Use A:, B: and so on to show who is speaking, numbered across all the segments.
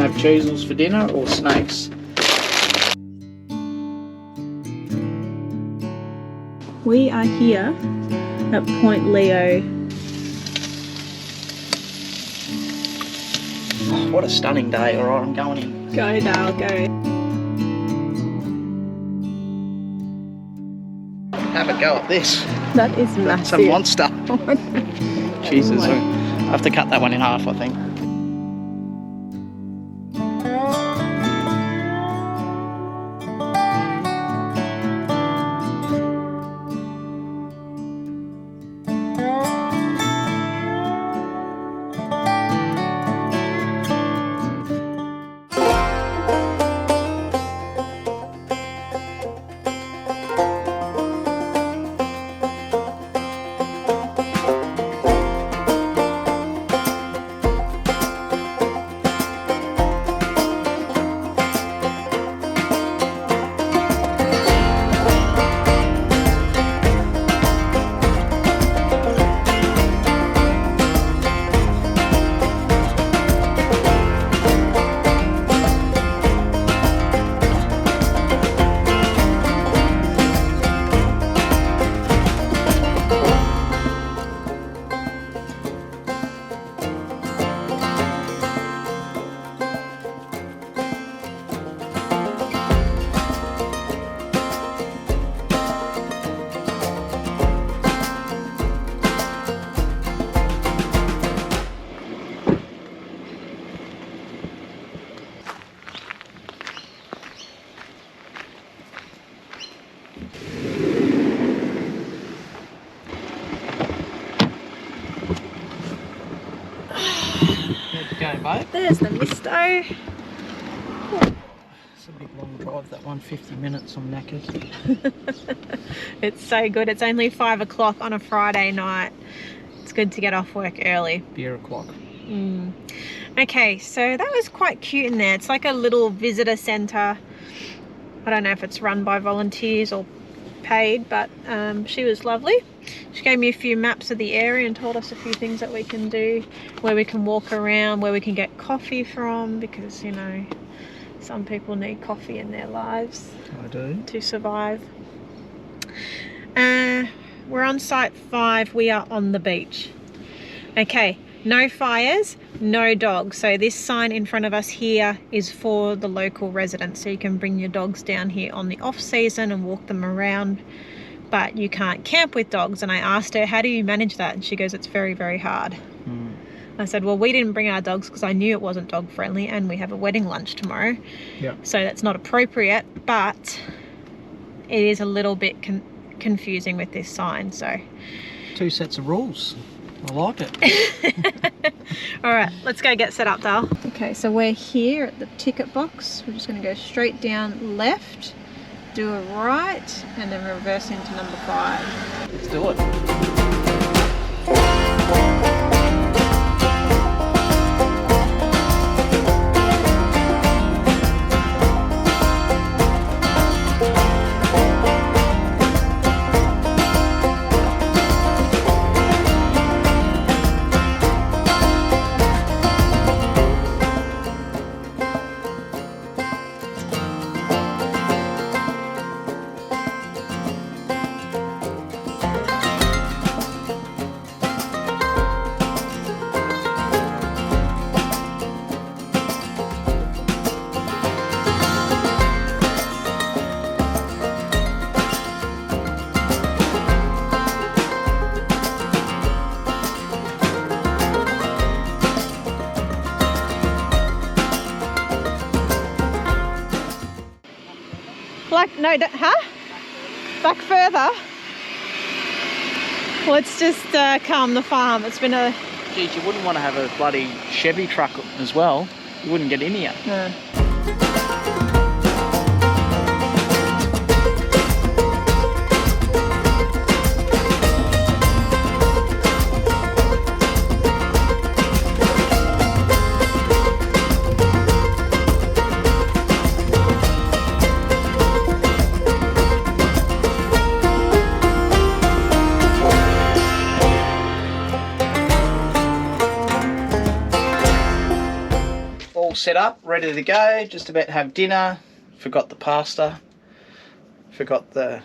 A: have cheesels for dinner or snakes.
B: We are here at Point Leo.
A: Oh, what a stunning day. Alright, I'm going in.
B: Go Dale, go.
A: Have a go at this.
B: That is
A: That's
B: massive.
A: a monster. Jesus,
B: Oh my.
A: I have to cut that one in half, I think.
B: There's the misto.
A: It's a big long drive, that one, 50 minutes, I'm knackered.
B: It's so good. It's only 5 o'clock on a Friday night. It's good to get off work early.
A: Beer o'clock.
B: Okay, so that was quite cute in there. It's like a little visitor centre. I don't know if it's run by volunteers or paid, but she was lovely. She gave me a few maps of the area and told us a few things that we can do, where we can walk around, where we can get coffee from, because, you know, some people need coffee in their lives.
A: I do.
B: To survive. We're on site 5. We are on the beach. Okay, no fires, no dogs. So this sign in front of us here is for the local residents. So you can bring your dogs down here on the off season and walk them around, but you can't camp with dogs. And I asked her, how do you manage that? And she goes, it's very, very hard. I said, well, we didn't bring our dogs because I knew it wasn't dog friendly, and we have a wedding lunch tomorrow.
A: Yeah.
B: So that's not appropriate, but it is a little bit confusing with this sign. So
A: 2 sets of rules. I like it.
B: all right, let's go get set up, Dale. Okay, so we're here at the ticket box. We're just going to go straight down left, do a right, and then reverse into number 5.
A: Let's do it. No, back further. Let's just calm the farm. It's been a... Geez, you wouldn't want to have a bloody Chevy truck as well. You wouldn't get in here.
B: No.
A: all set up, ready to go, just about to have dinner. Forgot the pasta. Forgot the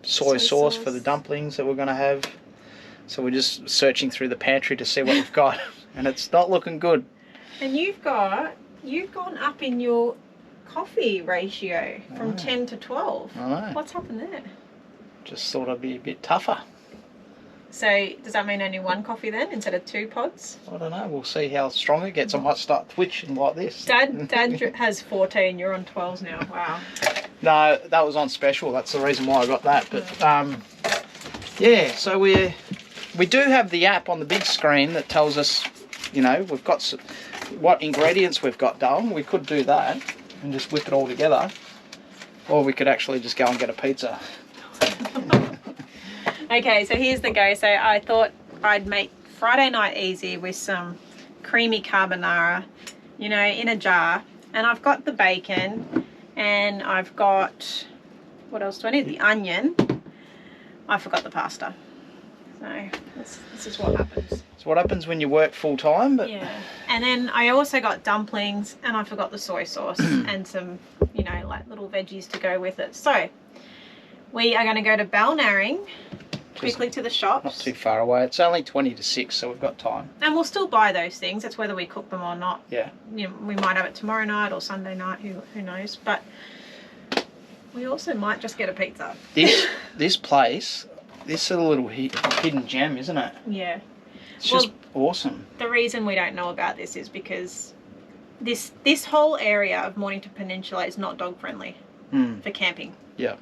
A: soy sauce for the dumplings that we're going to have. So we're just searching through the pantry to see what we've got. And it's not looking good.
B: And you've gone up in your coffee ratio from 10 to 12.
A: I know.
B: What's happened there?
A: Just thought I'd be a bit tougher.
B: So does that mean only 1 coffee then instead of 2 pods?
A: I don't know. We'll see how strong it gets. I might start twitching like this.
B: Dad has 14. You're on 12s now. Wow.
A: No, that was on special. That's the reason why I got that. But yeah. So we do have the app on the big screen that tells us, you know, we've got what ingredients we've got done. We could do that and just whip it all together, or we could actually just go and get a pizza.
B: Okay, so here's the go. So I thought I'd make Friday night easy with some creamy carbonara, you know, in a jar. And I've got the bacon, and I've got, what else do I need? The onion. I forgot the pasta. So this is what happens.
A: It's what happens when you work full time. But
B: yeah. And then I also got dumplings, and I forgot the soy sauce and some, you know, like little veggies to go with it. So we are going to go to Balnarring quickly to the shops.
A: Not too far away. It's only 20 to 6, so we've got time.
B: And we'll still buy those things. It's whether we cook them or not.
A: Yeah.
B: You know, we might have it tomorrow night or Sunday night. Who knows? But we also might just get a pizza.
A: This place, this is a little hidden gem, isn't it?
B: Yeah.
A: It's just awesome.
B: The reason we don't know about this is because this whole area of Mornington Peninsula is not dog friendly for camping.
A: Yeah.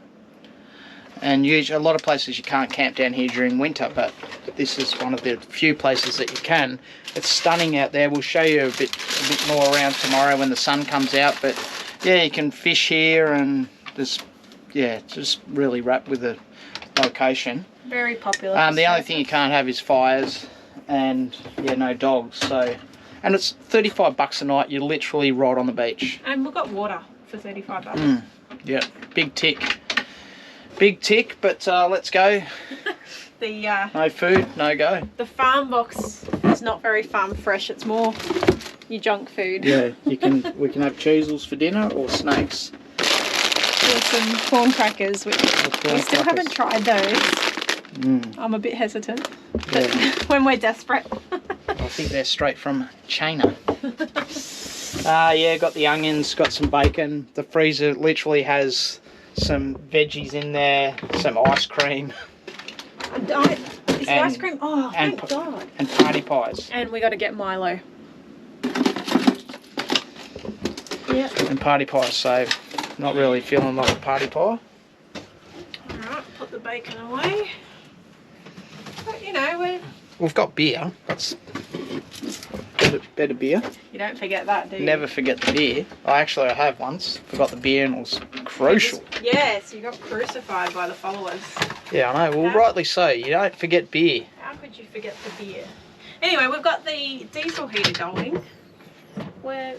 A: And usually, a lot of places you can't camp down here during winter, but this is one of the few places that you can. It's stunning out there. We'll show you a bit more around tomorrow when the sun comes out. But yeah, you can fish here, and just really wrapped with the location.
B: Very popular.
A: The only thing you can't have is fires, and yeah, no dogs. So, and it's $35 a night. You're literally right on the beach.
B: And we've got water for $35.
A: Yeah, big tick. Big tick, but let's go. No food, no go.
B: The farm box is not very farm fresh. It's more your junk food.
A: Yeah, we can have cheesels for dinner or snakes.
B: Or some corn crackers, which we still haven't tried those. I'm a bit hesitant, but when we're desperate.
A: I think they're straight from China. Yeah, got the onions, got some bacon. The freezer literally has some veggies in there, some ice cream.
B: Is the ice cream? Oh, thank God.
A: And party pies.
B: And we got to get Milo. Yeah.
A: And party pies, so not really feeling like a party pie.
B: Alright, put the bacon away. But, you know,
A: we've got beer. That's better beer.
B: You don't forget that, do you?
A: Never forget the beer. I have once. Forgot the beer, and it was crucial.
B: Yes, you got crucified by the followers.
A: Yeah, I know. Well, rightly so. You don't forget beer.
B: How could you forget the beer? Anyway, we've got the diesel heater going. We're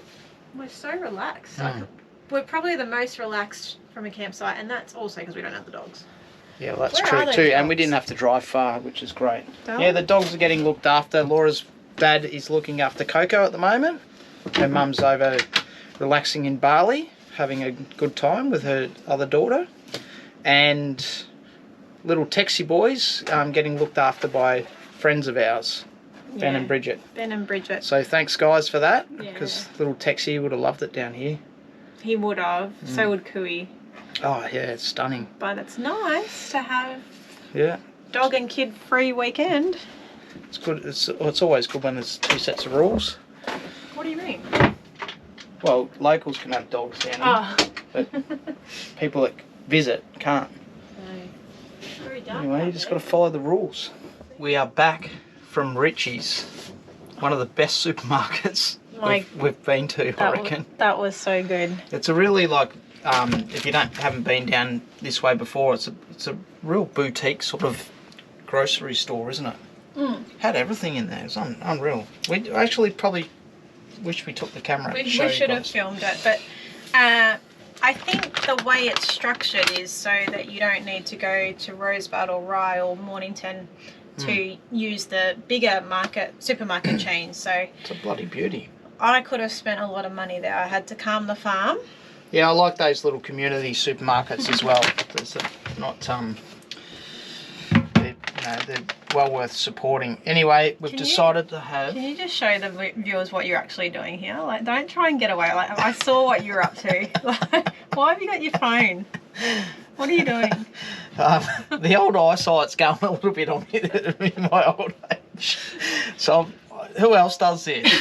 B: so relaxed. We're probably the most relaxed from a campsite, and that's also because we don't have the dogs.
A: Yeah, well, that's true too. And we didn't have to drive far, which is great. Yeah, the dogs are getting looked after. Laura's dad is looking after Coco at the moment. Her mum's over relaxing in Bali, having a good time with her other daughter. And little Texie boys getting looked after by friends of ours, Ben and Bridget.
B: Ben and Bridget.
A: So thanks, guys, for that, because little Texie would have loved it down here.
B: He would have. So would Cooey.
A: Oh, yeah, it's stunning.
B: But it's nice to have
A: Yeah.
B: dog and kid free weekend.
A: It's good. It's always good when there's 2 sets of rules.
B: What do you mean?
A: Well, locals can have dogs down here, but people that visit can't. Anyway, you just got to follow the rules. We are back from Richie's, one of the best supermarkets we've been to, I reckon.
B: That was so good.
A: It's a really, if you haven't been down this way before, it's a real boutique sort of grocery store, isn't it? Had everything in there. It's unreal. We actually probably wish we took the camera.
B: We should have filmed it, but I think the way it's structured is so that you don't need to go to Rosebud or Rye or Mornington to use the bigger supermarket chains. So
A: it's a bloody beauty.
B: I could have spent a lot of money there. I had to calm the farm.
A: Yeah, I like those little community supermarkets as well. There's not they're well worth supporting. Anyway, we've decided to have.
B: Can you just show the viewers what you're actually doing here? Like, don't try and get away. Like, I saw what you were up to. Like, why have you got your phone? What are you doing?
A: The old eyesight's going a little bit on me in my old age. So, who else does this?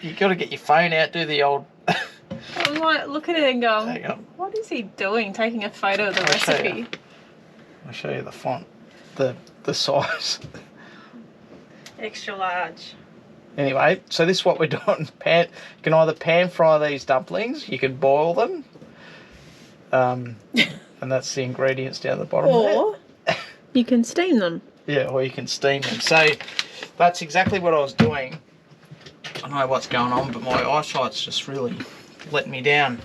A: You got to get your phone out, do the old.
B: I'm like, look at it and go, what is he doing? Taking a photo of the recipe.
A: I'll show you the font, the size.
B: Extra large.
A: Anyway, so this is what we're doing. You can either pan fry these dumplings, you can boil them, and that's the ingredients down the bottom.
B: Or you can steam them.
A: Yeah, or you can steam them. So that's exactly what I was doing. I know what's going on, but my eyesight's just really letting me down.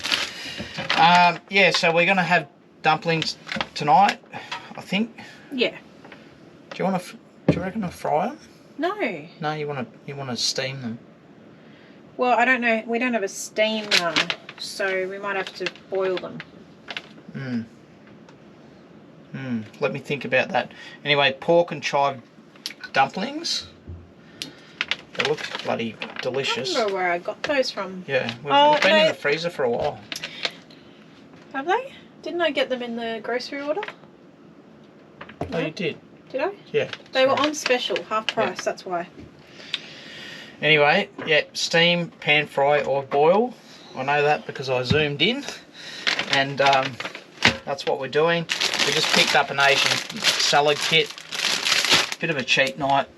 A: Yeah, so we're going to have dumplings tonight, I think.
B: Yeah.
A: Do you reckon I'll fry them?
B: No.
A: No, you want to steam them.
B: Well, I don't know. We don't have a steamer, so we might have to boil them.
A: Let me think about that. Anyway, pork and chive dumplings. They look bloody delicious.
B: I don't know where I got those from.
A: Yeah, we've been in the freezer for a while.
B: Have they? Didn't I get them in the grocery order?
A: No, you did.
B: Did I?
A: Yeah.
B: They were on special, half price, yeah. That's why.
A: Anyway, yeah, steam, pan fry or boil. I know that because I zoomed in. And that's what we're doing. We just picked up an Asian salad kit. Bit of a cheap night.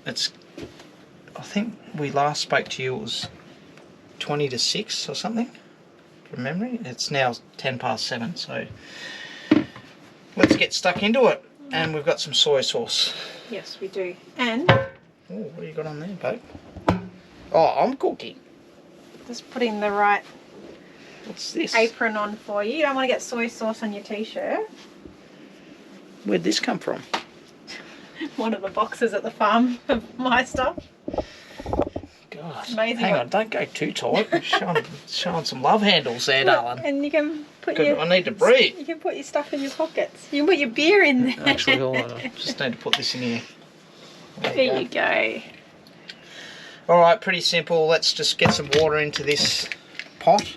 A: I think we last spoke to you, it was 20 to 6 or something, from memory. It's now 7:10, so let's get stuck into it. And we've got some soy sauce.
B: Yes, we do. And...
A: oh, what have you got on there, babe? Oh, I'm cooking.
B: Just putting the right...
A: what's this?
B: Apron on for you. You don't want to get soy sauce on your t-shirt.
A: Where'd this come from?
B: One of the boxes at the farm of my stuff.
A: God,
B: amazing.
A: Hang on, don't go too tight. showing some love handles there, darling.
B: And you can put
A: I need to breathe.
B: You can put your stuff in your pockets. You can put your beer in there.
A: Actually, I just need to put this in here.
B: There you go.
A: All right, pretty simple. Let's just get some water into this pot.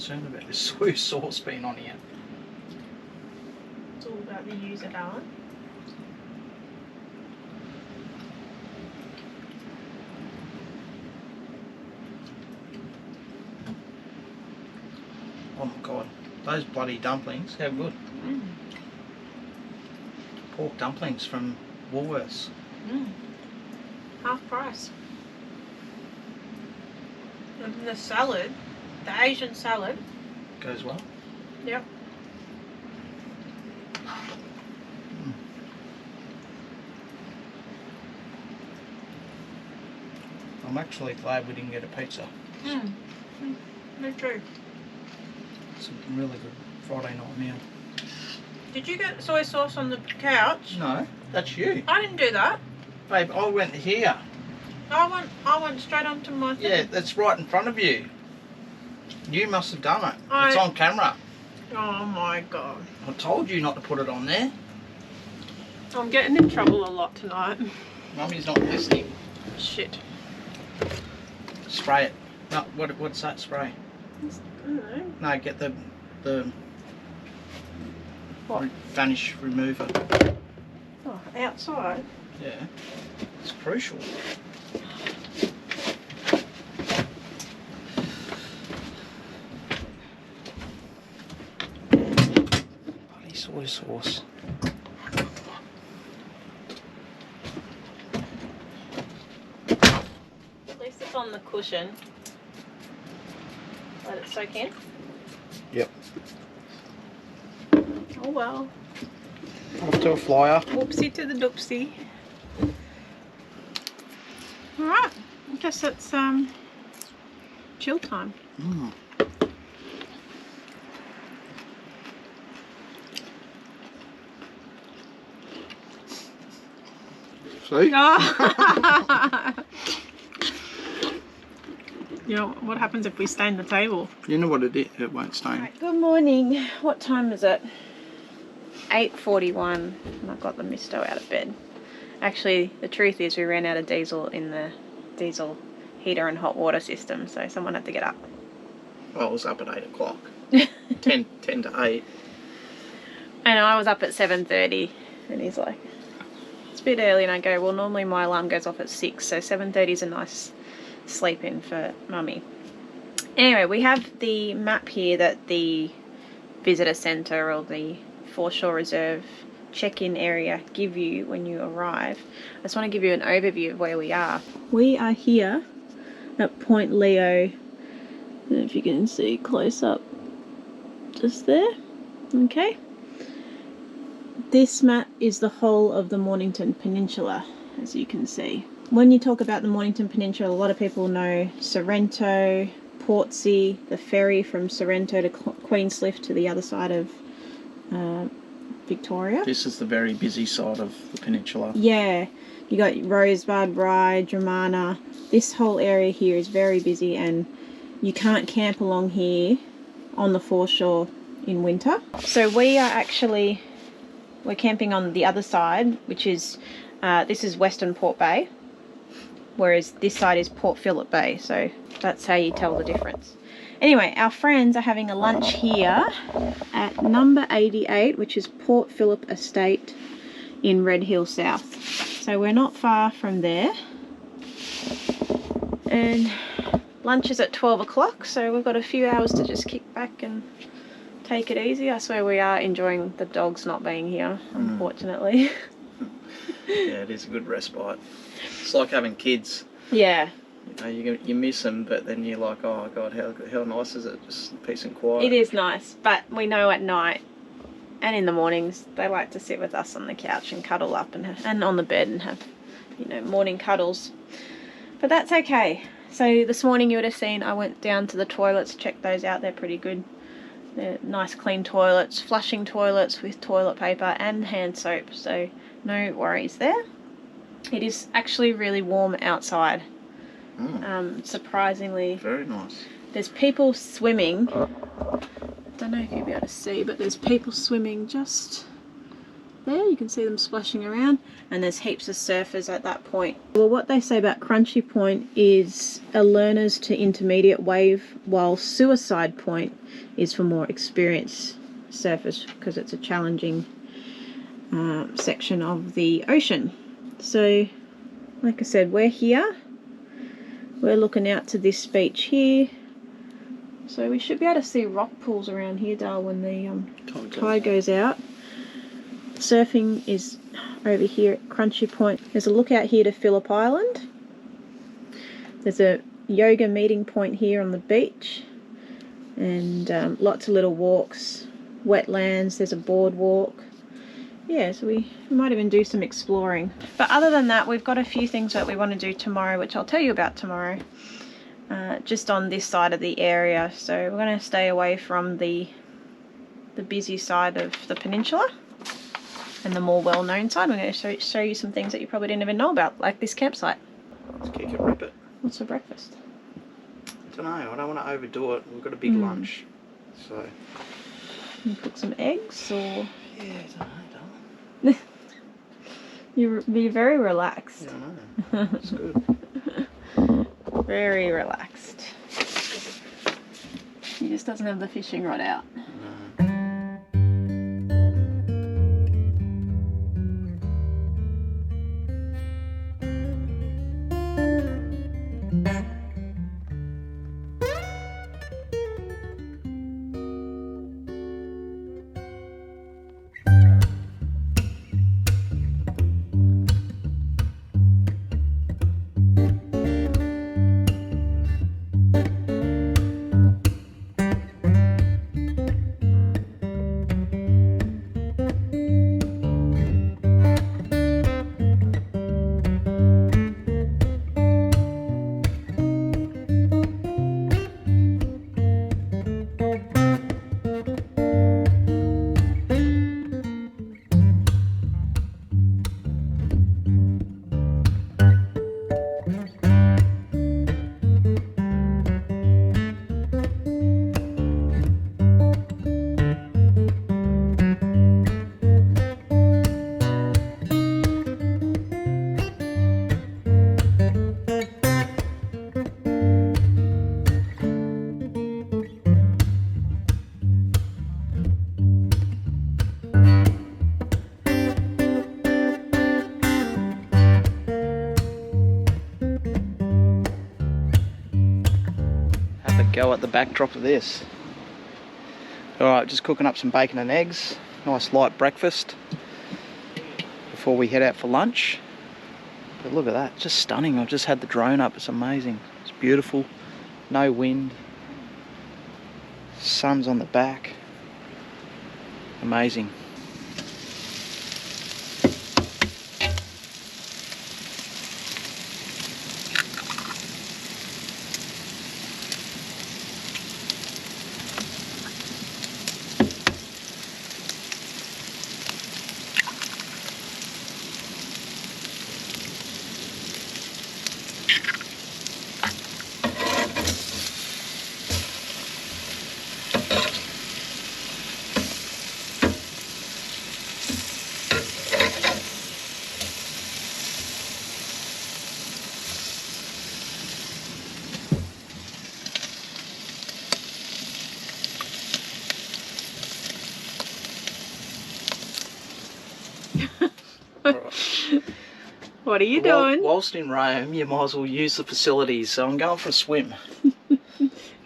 A: concerned about this soy sauce being on here.
B: It's all about the user, darling.
A: Oh my god, those bloody dumplings, how good. Pork dumplings from Woolworths.
B: Half price. And the salad, the Asian salad.
A: Goes well.
B: Yep.
A: I'm actually glad we didn't get a pizza.
B: Me too.
A: It's a really good Friday night meal.
B: Did you get soy sauce on the couch?
A: No, that's you.
B: I didn't do that.
A: Babe, I went here.
B: I went straight onto my thing.
A: Yeah, that's right in front of you. You must have done it. It's on camera.
B: Oh my god.
A: I told you not to put it on there.
B: I'm getting in trouble a lot tonight.
A: Mummy's not listening.
B: Shit.
A: Spray it. No, what's that spray?
B: I don't know.
A: No, get the
B: What?
A: vanish remover.
B: Oh, outside?
A: Yeah, it's crucial. Bloody soy sauce.
B: At least it's on the cushion. Let it soak in.
A: Yep.
B: Oh well.
A: Off to a flyer.
B: Whoopsie to the doopsie. Alright. I guess it's chill time.
A: See?
B: You know, what happens if we stain the table?
A: You know what it is, it won't stain.
B: Right, good morning. What time is it? 8:41 and I've got the misto out of bed. Actually, the truth is we ran out of diesel in the diesel heater and hot water system, so someone had to get up.
A: I was up at 8 o'clock. 10 to 8.
B: And I was up at 7:30 and he's like, it's a bit early, and I go, well, normally my alarm goes off at 6, so 7:30 is a nice sleep in for mummy. Anyway, we have the map here that the visitor centre or the foreshore reserve check-in area give you when you arrive. I just want to give you an overview of where we are. We are here at Point Leo. I don't know if you can see close up, just there. Okay. This map is the whole of the Mornington Peninsula, as you can see. When you talk about the Mornington Peninsula, a lot of people know Sorrento, Portsea, the ferry from Sorrento to Queenscliff to the other side of Victoria.
A: This is the very busy side of the peninsula.
B: Yeah, you got Rosebud, Rye, Dramana. This whole area here is very busy, and you can't camp along here on the foreshore in winter. So we're camping on the other side, which is this is Western Port Bay, whereas this side is Port Phillip Bay, so that's how you tell the difference. Anyway, our friends are having a lunch here at number 88, which is Port Phillip Estate in Red Hill South. So we're not far from there. And lunch is at 12 o'clock, so we've got a few hours to just kick back and take it easy. I swear we are enjoying the dogs not being here, unfortunately.
A: Yeah, it is a good respite. It's like having kids.
B: Yeah.
A: You know, you miss them, but then you're like, oh God, how nice is it? Just peace and quiet.
B: It is nice, but we know at night and in the mornings they like to sit with us on the couch and cuddle up and on the bed and have, you know, morning cuddles. But that's okay. So this morning you would have seen I went down to the toilets, checked those out. They're pretty good. They're nice clean toilets, flushing toilets with toilet paper and hand soap, so no worries there. It is actually really warm outside. Surprisingly.
A: Very nice.
B: There's people swimming. Don't know if you'll be able to see, but there's people swimming just there. You can see them splashing around, and there's heaps of surfers at that point. Well, what they say about Crunchy Point is a learners to intermediate wave, while Suicide Point is for more experienced surfers because it's a challenging section of the ocean. So like I said, we're here, we're looking out to this beach here, so we should be able to see rock pools around here, Dale, when the tide goes out. Surfing is over here at Crunchy Point. There's a lookout here to Phillip Island. There's a yoga meeting point here on the beach, and lots of little walks, wetlands, there's a boardwalk. Yeah, so we might even do some exploring. But other than that, we've got a few things that we want to do tomorrow, which I'll tell you about tomorrow, just on this side of the area. So we're going to stay away from the busy side of the peninsula and the more well-known side. We're going to show you some things that you probably didn't even know about, like this campsite.
A: Let's kick it, rip it.
B: What's for breakfast?
A: I don't know, I don't want to overdo it. We've got a big lunch, so...
B: Can you cook some eggs, or...?
A: Yeah, I don't know.
B: You're very relaxed.
A: Yeah, I know. It's good.
B: Very relaxed. He just doesn't have the fishing rod out.
A: No. Go at the backdrop of this. Alright, just cooking up some bacon and eggs. Nice light breakfast before we head out for lunch. But look at that, just stunning. I've just had the drone up, it's amazing. It's beautiful, no wind, sun's on the back. Amazing.
B: What are you doing?
A: Whilst in Rome, you might as well use the facilities, so I'm going for a swim.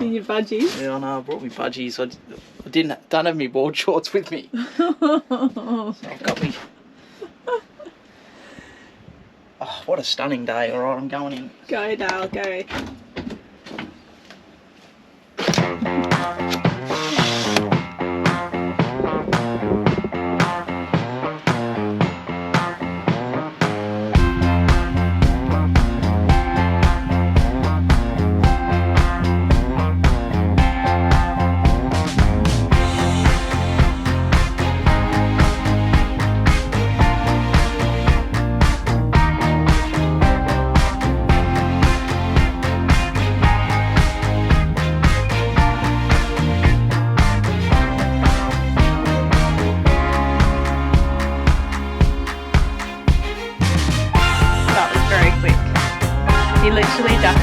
B: In your budgies?
A: Yeah, I know, I brought me budgies. I don't have my board shorts with me. So I've got me. Oh, what a stunning day. Alright, I'm going in.
B: Go, Dale, go.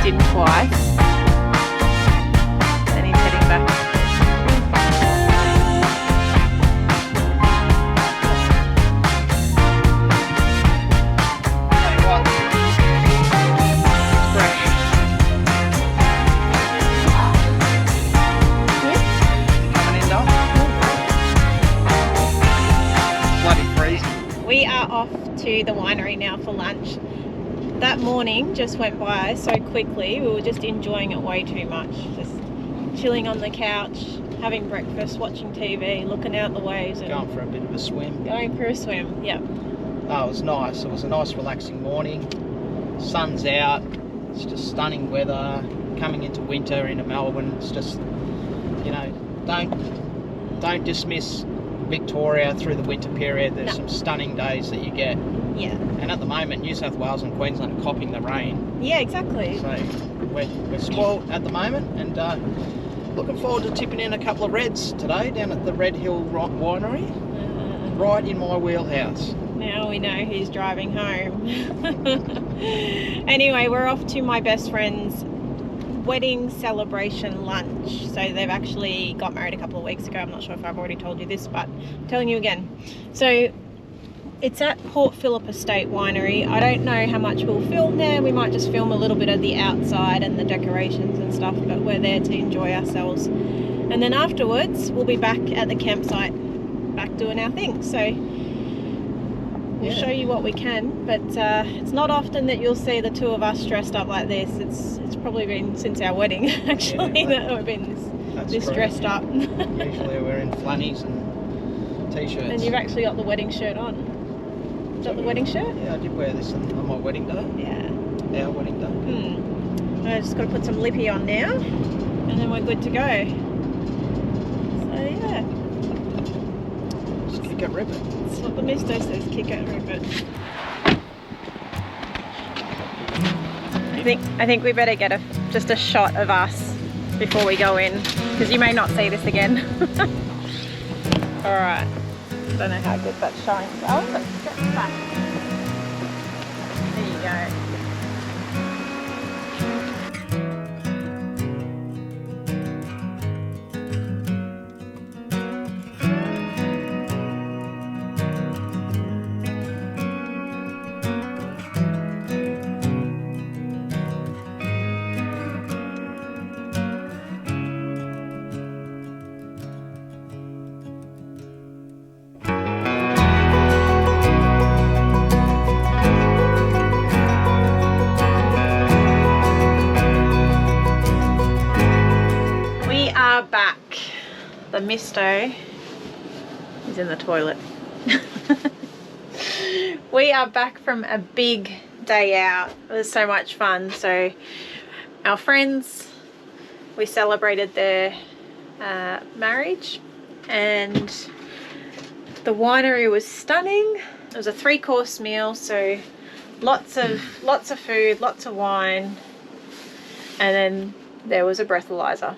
B: in twice. Then he's heading back. We are off to the winery now for lunch. That morning just went by so quickly. We were just enjoying it way too much. Just chilling on the couch, having breakfast, watching TV, looking out the waves. And
A: going for a bit of a swim.
B: Going for a swim, yep.
A: Oh, it was nice. It was a nice relaxing morning. Sun's out. It's just stunning weather. Coming into winter into Melbourne. It's just, you know, don't dismiss Victoria through the winter period. There's some stunning days that you get.
B: Yeah.
A: And at the moment, New South Wales and Queensland are copping the rain.
B: Yeah, exactly.
A: So we're spoiled at the moment, and looking forward to tipping in a couple of reds today down at the Red Hill Winery, right in my wheelhouse.
B: Now we know who's driving home. Anyway, we're off to my best friend's wedding celebration lunch. So they've actually got married a couple of weeks ago. I'm not sure if I've already told you this, but I'm telling you again. So it's at Port Phillip Estate Winery. I don't know how much we'll film there. We might just film a little bit of the outside and the decorations and stuff, but we're there to enjoy ourselves. And then afterwards, we'll be back at the campsite, back doing our thing. So we'll show you what we can, but it's not often that you'll see the two of us dressed up like this. It's probably been since our wedding, actually, that we've been this dressed up.
A: Usually we're in flannels and t-shirts.
B: And you've actually got the wedding shirt on. Is that the wedding shirt?
A: Yeah, I did wear this on my wedding day.
B: Yeah.
A: Our wedding day.
B: I just got to put some lippy on now, and then we're good to go. So yeah.
A: Just kick it, rip it.
B: That's what the mister says, kick it, rip it. I think we better get just a shot of us before we go in, because you may not see this again. Alright. Don't know how good that's showing. Oh, let's get back. There you go. Back. The misto is in the toilet. We are back from a big day out. It was so much fun. So our friends, we celebrated their marriage, and the winery was stunning. It was a 3-course meal, so lots of food, lots of wine, and then there was a breathalyzer.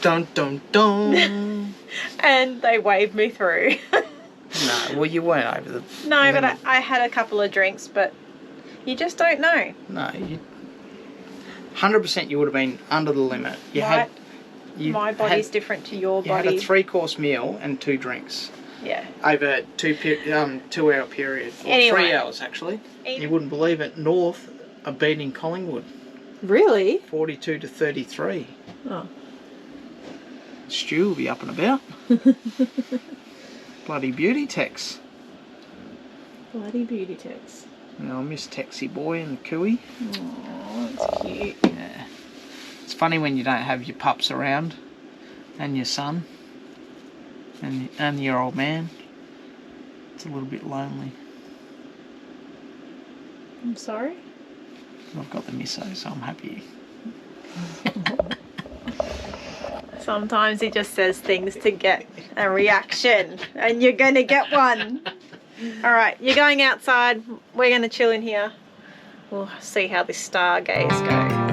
A: Dun dun dun.
B: And they waved me through.
A: No, well, you weren't over the
B: No, but I had a couple of drinks, but you just don't know.
A: No, 100% you would have been under the limit.
B: My body's different to your body.
A: You had a 3-course meal and 2 drinks.
B: Yeah.
A: Over 2-hour period. Or
B: anyway,
A: 3 hours, actually. You wouldn't believe it. North are beating Collingwood.
B: Really?
A: 42 to 33.
B: Oh.
A: Stu will be up and about. Bloody beauty Tex.
B: Bloody beauty Tex.
A: I miss Texie boy and Cooey.
B: Oh, that's cute.
A: Yeah. It's funny when you don't have your pups around, and your son, and your old man. It's a little bit lonely.
B: I'm sorry?
A: I've got the misso, so I'm happy.
B: Sometimes he just says things to get a reaction, and you're going to get one. All right, you're going outside. We're going to chill in here. We'll see how this stargaze goes.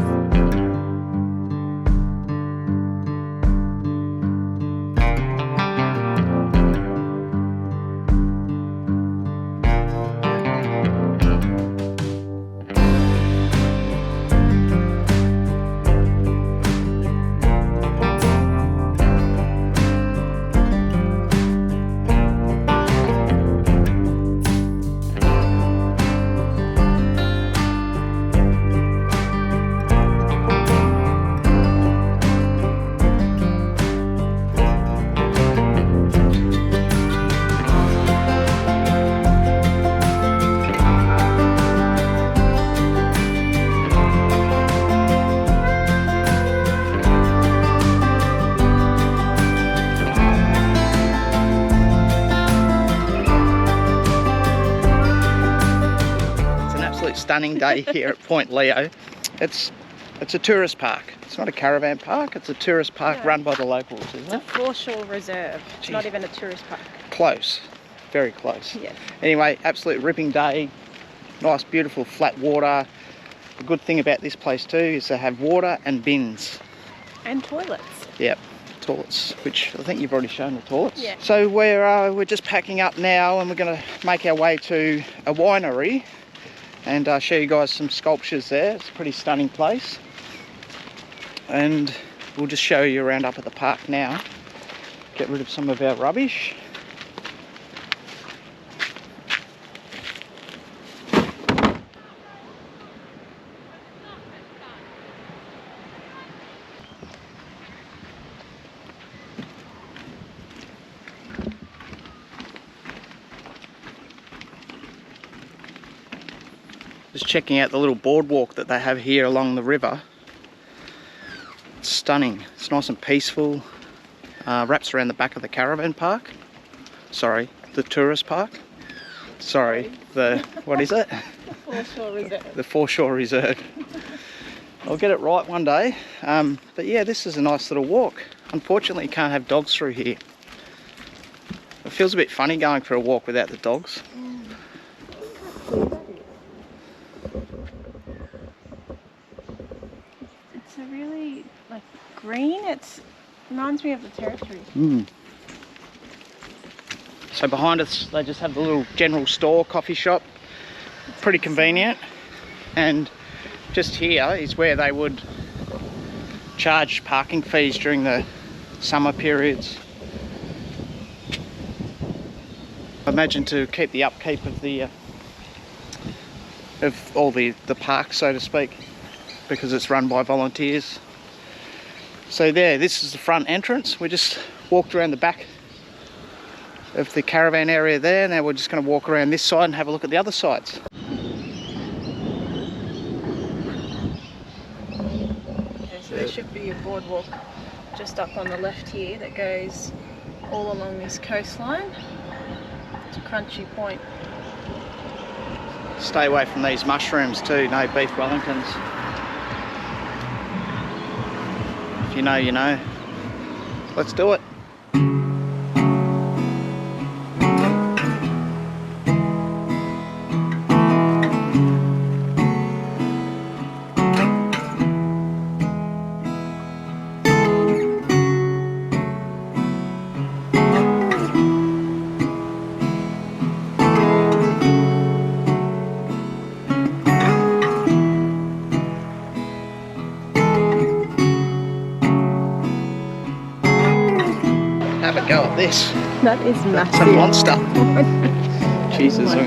A: absolute stunning day here at Point Leo. It's a tourist park. It's not a caravan park, it's a tourist park run by the locals, isn't it?
B: It's a foreshore reserve. It's not even a tourist park.
A: Close. Very close.
B: Yes.
A: Anyway, absolute ripping day. Nice, beautiful, flat water. The good thing about this place too is they have water and bins.
B: And toilets.
A: Yep, toilets, which I think you've already shown the toilets.
B: Yeah.
A: So we're just packing up now, and we're going to make our way to a winery and show you guys some sculptures there. It's a pretty stunning place. And we'll just show you around up at the park now. Get rid of some of our rubbish. Just checking out the little boardwalk that they have here along the river. It's stunning. It's nice and peaceful. Wraps around the back of the caravan park. Sorry, the tourist park. Sorry, what is it?
B: The foreshore reserve.
A: The foreshore reserve. I'll get it right one day. But yeah, this is a nice little walk. Unfortunately, you can't have dogs through here. It feels a bit funny going for a walk without the dogs.
B: It's a really green. It reminds me of the territory.
A: So behind us, they just have the little general store, coffee shop. Pretty convenient. And just here is where they would charge parking fees during the summer periods. I imagine to keep the upkeep of the all the park, so to speak, because it's run by volunteers. So there, this is the front entrance. We just walked around the back of the caravan area there. Now we're just going to walk around this side and have a look at the other sides.
B: Okay, so there should be a boardwalk just up on the left here that goes all along this coastline to Crunchy Point.
A: Stay away from these mushrooms too, no beef Wellingtons. If you know, you know. Let's do it. Have a go at this.
B: That is massive.
A: That's a monster. Jesus, I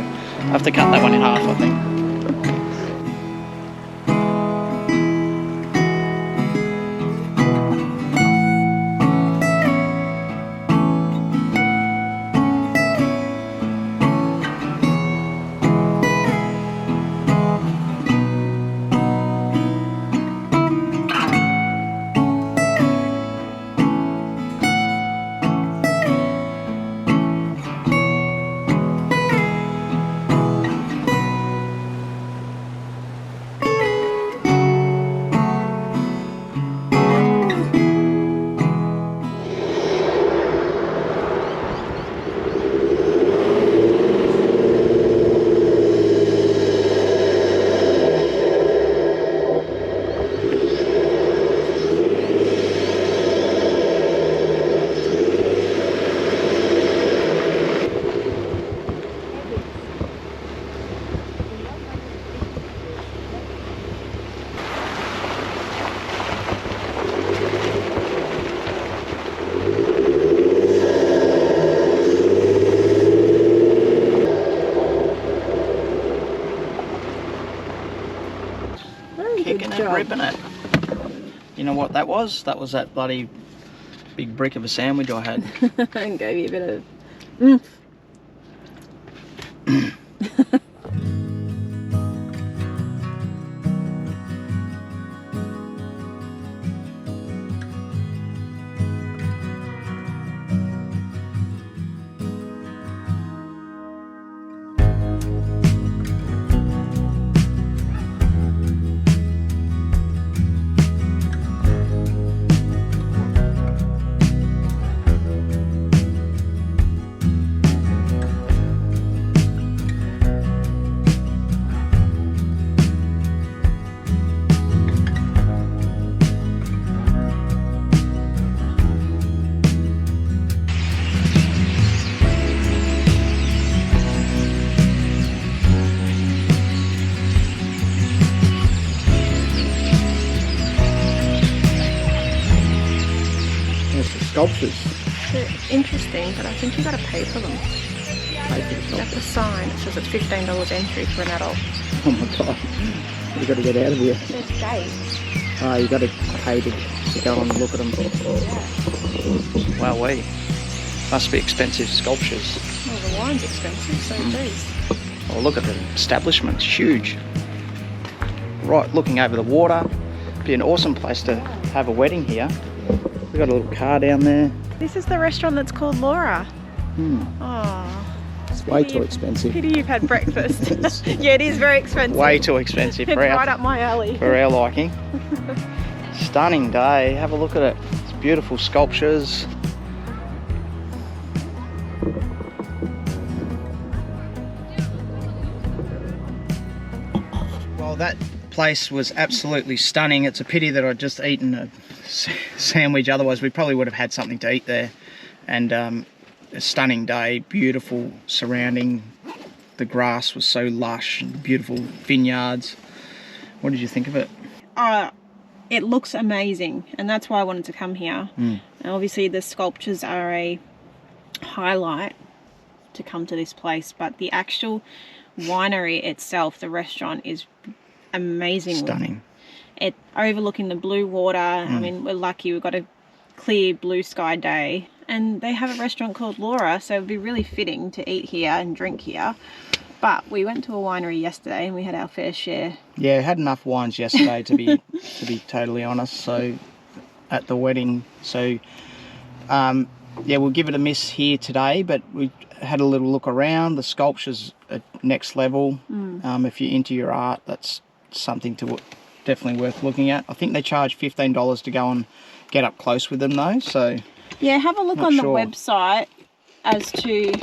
A: have to cut that one in half, I think. Kicking it, ripping it. You know what that was? That was that bloody big brick of a sandwich I had.
B: And gave you a bit of
A: sculptures.
B: They're interesting, but I think you got to pay for them.
A: Pay for the
B: At
A: sculptures.
B: the sign, it says it's $15 entry for an adult.
A: Oh my god. You got to get out of here.
B: There's gates.
A: Oh, you got to pay to go and look at them. Wow, must be expensive sculptures.
B: Well, the wine's expensive, so geez.
A: Oh, look at the establishment, it's huge. Right, looking over the water. Be an awesome place to have a wedding here. We've got a little car down there.
B: This is the restaurant that's called Laura. Oh,
A: It's way too expensive.
B: pity you've had breakfast. Yeah, it is very expensive.
A: Way too expensive
B: It's
A: for
B: right up my alley.
A: our liking. Stunning day, have a look at it. It's beautiful sculptures. Well, that place was absolutely stunning. It's a pity that I'd just eaten a sandwich, otherwise we probably would have had something to eat there. And a stunning day, beautiful surrounding. The grass was so lush and beautiful vineyards. What did you think of it?
B: It looks amazing, and that's why I wanted to come here. And obviously the sculptures are a highlight to come to this place, but the actual winery itself, the restaurant, is amazing.
A: Stunning.
B: It overlooking the blue water. I mean, we're lucky we've got a clear blue sky day, and they have a restaurant called Laura, so it'd be really fitting to eat here and drink here. But we went to a winery yesterday and we had our fair share.
A: Yeah, had enough wines yesterday to be totally honest. So at the wedding, so yeah, we'll give it a miss here today. But we had a little look around. The sculptures at next level. If you're into your art, that's something to definitely worth looking at. I think they charge $15 to go and get up close with them though. So
B: yeah, have a look on the website as to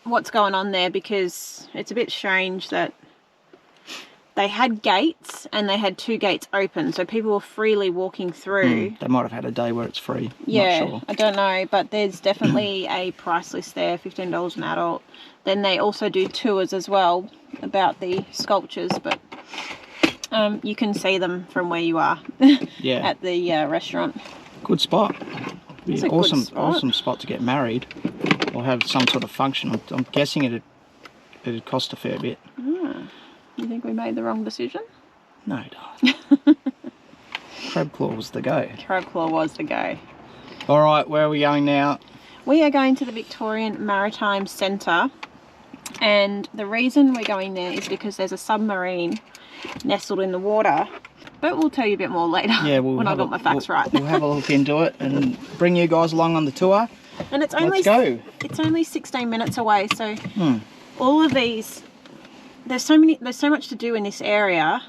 B: what's going on there, because it's a bit strange that they had gates and they had 2 gates open, so people were freely walking through.
A: They might have had a day where it's free.
B: Yeah,
A: not sure.
B: I don't know, but there's definitely a price list there, $15 an adult. Then they also do tours as well about the sculptures, but you can see them from where you are.
A: Yeah.
B: At the restaurant.
A: Good spot. Be
B: It's
A: an
B: a good spot.
A: awesome spot to get married or have some sort of function. I'm guessing it'd cost a fair bit.
B: You think we made the wrong decision?
A: No, darling. Crab Claw was the go.
B: Crab Claw was the go.
A: All right, where are we going now?
B: We are going to the Victorian Maritime Centre, and the reason we're going there is because there's a submarine nestled in the water, but we'll tell you a bit more later.
A: Yeah,
B: when I got my facts right.
A: We'll have a look into it and bring you guys along on the tour.
B: And it's only
A: Let's go.
B: It's only 16 minutes away, so all of these, there's so much to do in this area,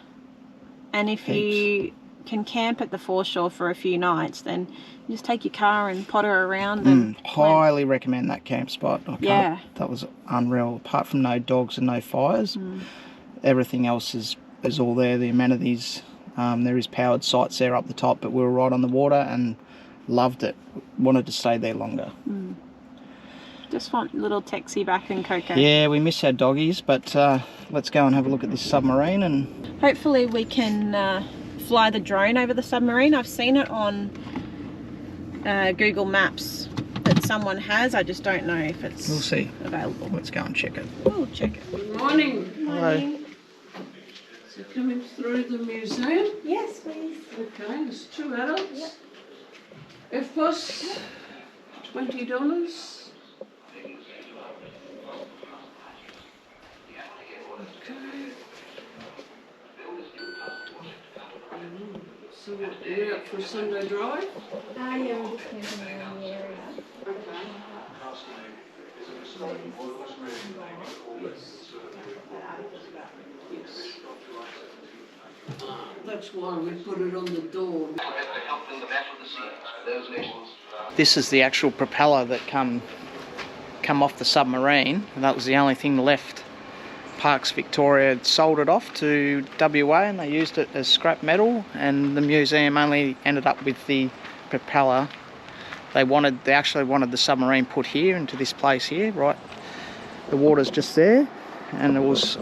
B: and if you can camp at the foreshore for a few nights, then you just take your car and potter around. And
A: highly recommend that camp spot. That was unreal. Apart from no dogs and no fires, everything else is all there. The amenities, there is powered sites there up the top, but we were right on the water and loved it. Wanted to stay there longer.
B: Just want little Texie back in Coco.
A: Yeah, we miss our doggies, but let's go and have a look at this submarine, and
B: hopefully we can fly the drone over the submarine. I've seen it on Google Maps that someone has. I just don't know if it's available.
A: Let's go and check it.
B: We'll check it.
C: Good morning.
A: Hello.
C: So coming through the museum?
B: Yes, please.
C: Okay, there's 2 adults.
B: Yep.
C: F plus $20. Okay. So we're up for a Sunday drive?
B: Yeah, we're just camping around the area.
C: Okay. That's why we put it on the door.
A: This is the actual propeller that come off the submarine, and that was the only thing left. Parks Victoria sold it off to WA and they used it as scrap metal, and the museum only ended up with the propeller. They actually wanted the submarine put here into this place here, right? The water's just there, and it was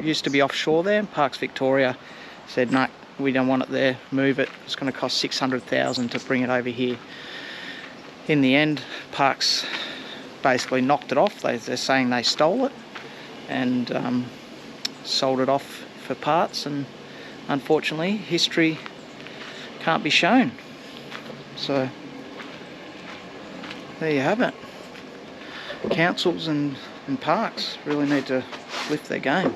A: used to be offshore there. Parks Victoria said no, we don't want it there, move it. It's going to cost $600,000 to bring it over here. in the end, Parks basically knocked it off. They're saying they stole it and sold it off for parts, and unfortunately history can't be shown. So there you have it. Councils and parks really need to lift their game.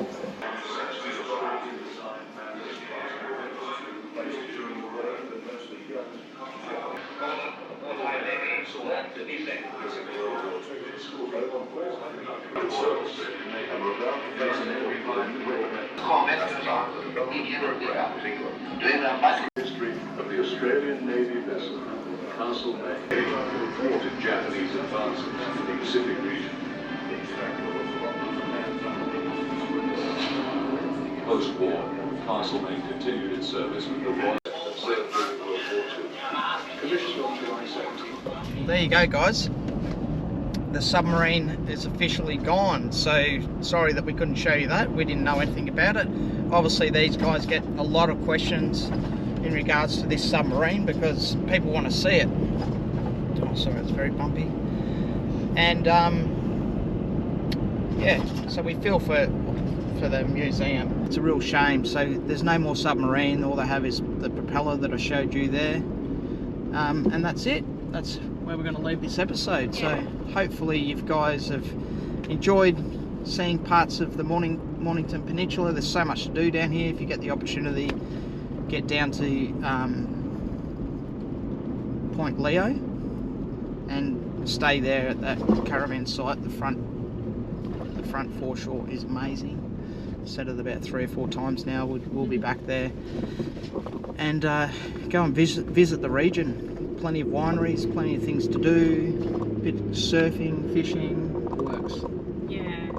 D: History of the Australian Navy vessel Castle Bay thwarted Japanese advances in the Pacific region. Post-war, Castle Bay continued its service with the Royal and served during World War II. Commissioned on July 17.
A: There you go, guys. The submarine is officially gone, so sorry that we couldn't show you that. We didn't know anything about it. Obviously these guys get a lot of questions in regards to this submarine because people want to see it. Oh, sorry, it's very bumpy. And yeah, so we feel for the museum. It's a real shame. So there's no more submarine. All they have is the propeller that I showed you there, and that's it. That's where we're going to leave this episode. So hopefully you guys have enjoyed seeing parts of the Mornington Peninsula. There's so much to do down here. If you get the opportunity, get down to Point Leo and stay there at that caravan site. The front foreshore is amazing. Said it about 3 or 4 times now. We'll be back there and go and visit the region. Plenty of wineries, plenty of things to do, a bit of surfing, fishing, it works.
B: Yeah.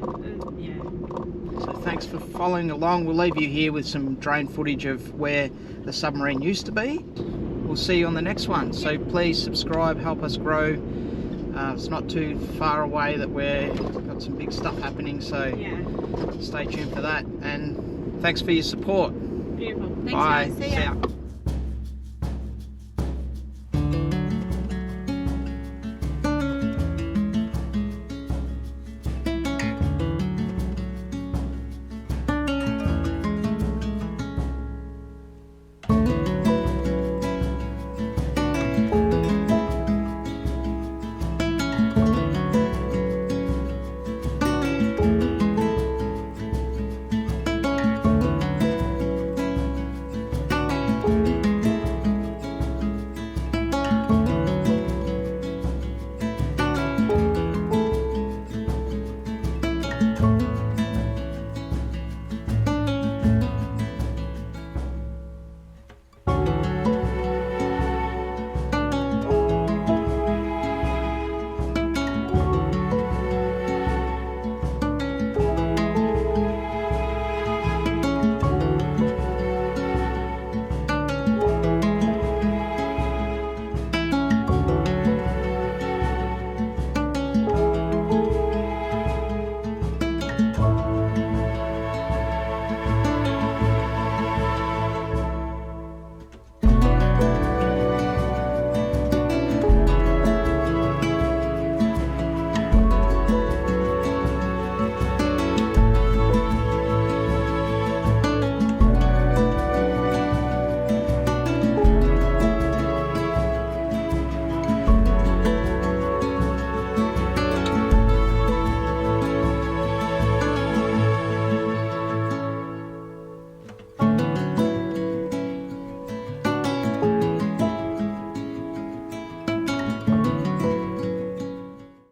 A: So thanks for following along. We'll leave you here with some drone footage of where the submarine used to be. We'll see you on the next one. So please subscribe, help us grow. It's not too far away that we've got some big stuff happening, so stay tuned for that. And thanks for your support.
B: Beautiful. Thanks,
A: Bye.
B: guys. See ya.